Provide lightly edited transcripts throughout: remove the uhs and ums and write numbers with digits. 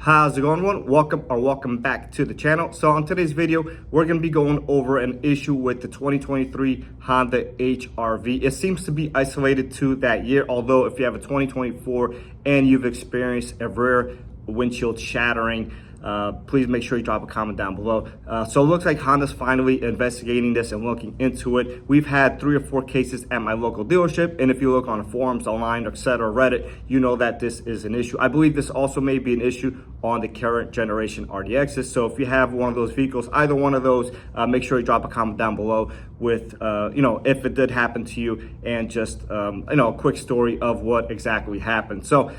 How's it going, everyone? Welcome back to the channel. So on today's video, we're going to be going over an issue with the 2023 Honda HR-V. It seems to be isolated to that year, although if you have a 2024 and you've experienced a rear windshield shattering, please make sure you drop a comment down below. So it looks like Honda's finally investigating this and looking into it. We've had 3 or 4 cases at my local dealership, and if you look on the forums, online, etc., Reddit, you know that this is an issue. I believe this also may be an issue on the current generation RDXs. So if you have one of those vehicles, either one of those, make sure you drop a comment down below with if it did happen to you, and just a quick story of what exactly happened. So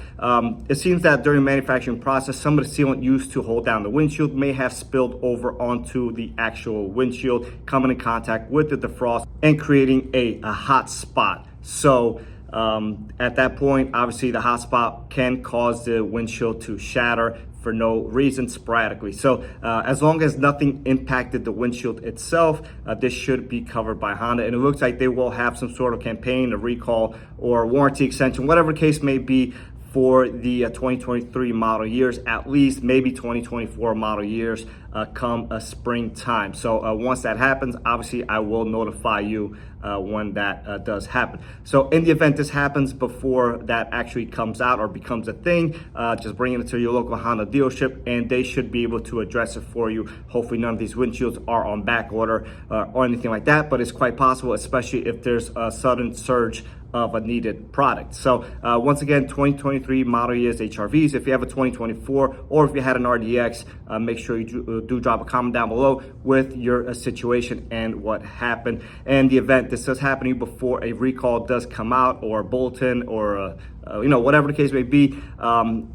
it seems that during the manufacturing process, some of the sealant used to hold down the windshield may have spilled over onto the actual windshield, coming in contact with the defrost and creating a hot spot. So at that point, obviously the hot spot can cause the windshield to shatter for no reason, sporadically. So as long as nothing impacted the windshield itself, this should be covered by Honda. And it looks like they will have some sort of campaign, a recall or warranty extension, whatever the case may be, for the 2023 model years, at least maybe 2024 model years come springtime. So once that happens, obviously I will notify you when that does happen. So in the event this happens before that actually comes out or becomes a thing, just bring it to your local Honda dealership and they should be able to address it for you. Hopefully none of these windshields are on back order or anything like that, but it's quite possible, especially if there's a sudden surge of a needed product. So once again, 2023 model years HR-Vs. If you have a 2024 or if you had an RDX, make sure you do drop a comment down below with your situation and what happened. And the event this does happen to you before a recall does come out, or a bulletin, or whatever the case may be,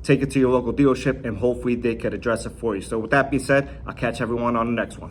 take it to your local dealership and hopefully they could address it for you. So with that being said, I'll catch everyone on the next one.